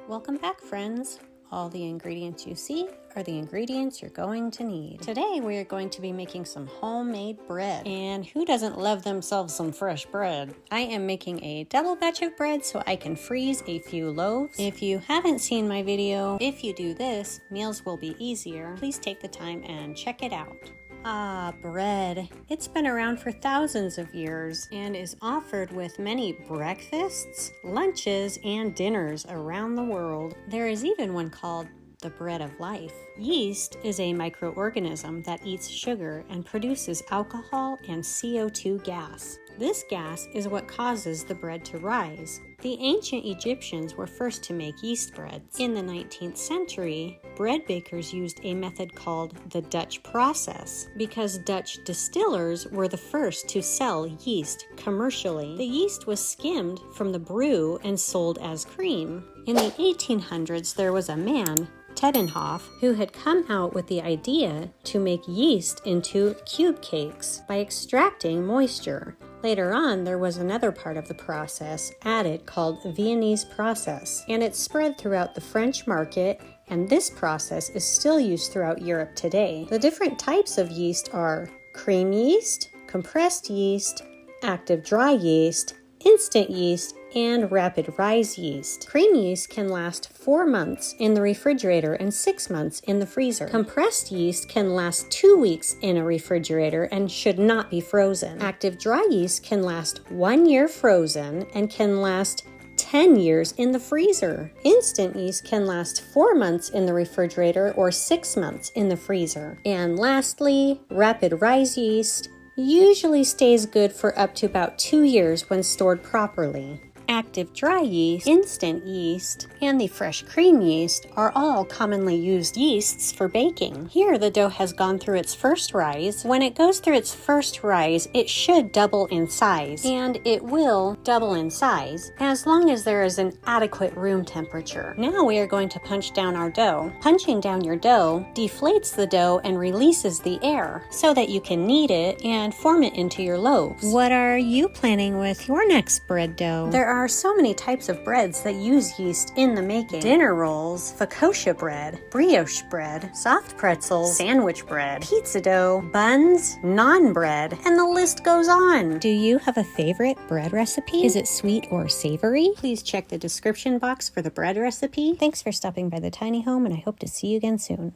Welcome back, friends. All the ingredients you see are the ingredients you're going to need. Today we are going to be making some homemade bread. And who doesn't love themselves some fresh bread? I am making a double batch of bread so I can freeze a few loaves. If you haven't seen my video, if you do this, meals will be easier. Please take the time and check it out. Ah, bread. It's been around for thousands of years and is offered with many breakfasts, lunches, and dinners around the world. There is even one called the bread of life. Yeast is a microorganism that eats sugar and produces alcohol and CO2 gas. This gas is what causes the bread to rise. The ancient Egyptians were first to make yeast breads. In the 19th century, bread bakers used a method called the Dutch process because Dutch distillers were the first to sell yeast commercially. The yeast was skimmed from the brew and sold as cream. In the 1800s, there was a man, Tedenhoff, who had come out with the idea to make yeast into cube cakes by extracting moisture. Later on, there was another part of the process added called Viennese process, and it spread throughout the French market, and this process is still used throughout Europe today. The different types of yeast are cream yeast, compressed yeast, active dry yeast, instant yeast, and rapid rise yeast. Cream yeast can last 4 months in the refrigerator and 6 months in the freezer. Compressed yeast can last 2 weeks in a refrigerator and should not be frozen. Active dry yeast can last 1 year frozen and can last 10 years in the freezer. Instant yeast can last 4 months in the refrigerator or 6 months in the freezer. And lastly, rapid rise yeast usually stays good for up to about 2 years when stored properly. Active dry yeast, instant yeast, and the fresh cream yeast are all commonly used yeasts for baking. Here the dough has gone through its first rise. When it goes through its first rise, it should double in size, and it will double in size as long as there is an adequate room temperature. Now we are going to punch down our dough. Punching down your dough deflates the dough and releases the air so that you can knead it and form it into your loaves. What are you planning with your next bread dough? There are so many types of breads that use yeast in the making. Dinner rolls, focaccia bread, brioche bread, soft pretzels, sandwich bread, pizza dough, buns, naan bread, and the list goes on. Do you have a favorite bread recipe? Is it sweet or savory? Please check the description box for the bread recipe. Thanks for stopping by the tiny home, and I hope to see you again soon.